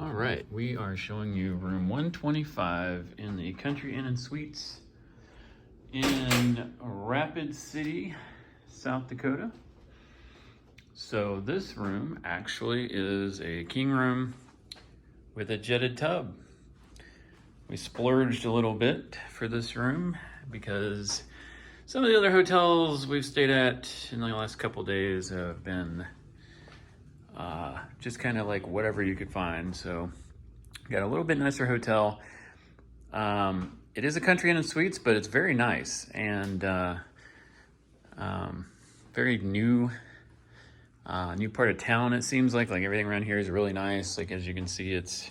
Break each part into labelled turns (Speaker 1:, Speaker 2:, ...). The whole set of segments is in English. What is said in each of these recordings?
Speaker 1: All right, we are showing you room 125 in the Country Inn and Suites in Rapid City, South Dakota. So this room actually is a king room with a jetted tub. We splurged a little bit for this room because some of the other hotels we've stayed at in the last couple days have been just kind of like whatever you could find. So got a little bit nicer hotel. It is a Country Inn and Suites, but it's very nice and very new part of town. It seems like everything around here is really nice. Like as you can see, it's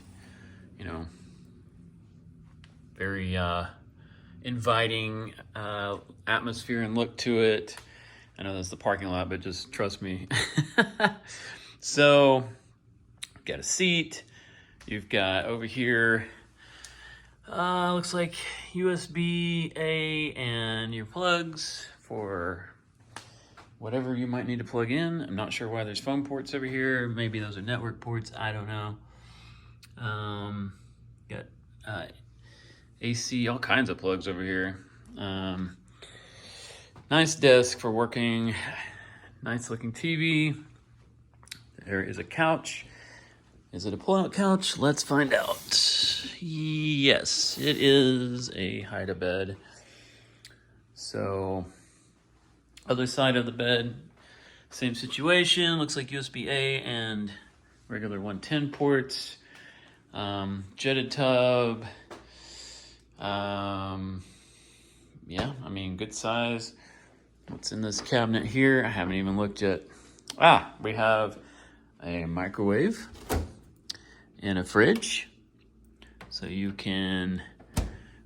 Speaker 1: very inviting atmosphere and look to it. I know that's the parking lot, but just trust me. So, got a seat. You've got over here, looks like USB-A and your plugs for whatever you might need to plug in. I'm not sure why there's phone ports over here. Maybe those are network ports. I don't know. Got AC, all kinds of plugs over here. Nice desk for working. Nice looking TV. There is a couch. Is it a pull-out couch? Let's find out. Yes, it is a hide-a-bed. So, other side of the bed, same situation. Looks like USB-A and regular 110 ports. Jetted tub. Yeah, I mean, good size. What's in this cabinet here? I haven't even looked yet. We have a microwave and a fridge. So you can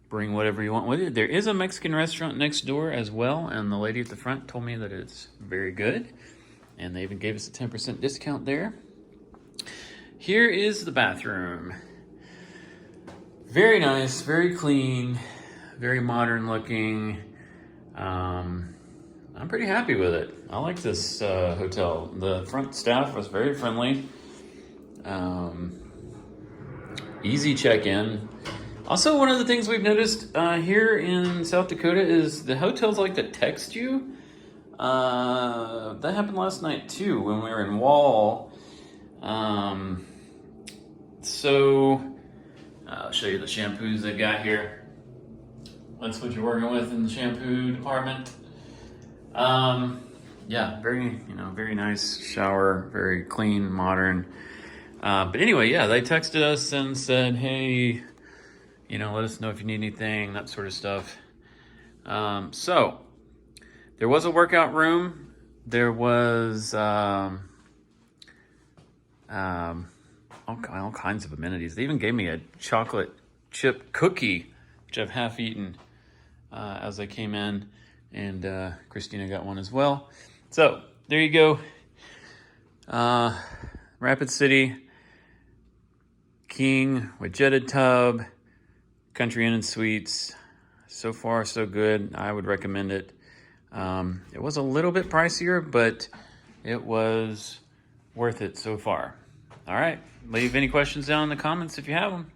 Speaker 1: bring whatever you want with you. There is a Mexican restaurant next door as well, and the lady at the front told me that it's very good. And they even gave us a 10% discount there. Here is the bathroom. Very nice, very clean, very modern looking. I'm pretty happy with it. I like this hotel. The front staff was very friendly. Easy check-in. Also, one of the things we've noticed here in South Dakota is the hotels like to text you. That happened last night too when we were in Wall. So I'll show you the shampoos they got here. That's what you're working with in the shampoo department. Yeah, very nice shower, very clean, modern. But anyway, yeah, they texted us and said, hey, let us know if you need anything, that sort of stuff. So there was a workout room. There was all kinds of amenities. They even gave me a chocolate chip cookie, which I've half eaten as I came in. And Christina got one as well. So there you go. Rapid City, king with jetted tub, Country Inn and Suites. So far, so good. I would recommend it. It was a little bit pricier, but it was worth it so far. All right. Leave any questions down in the comments if you have them.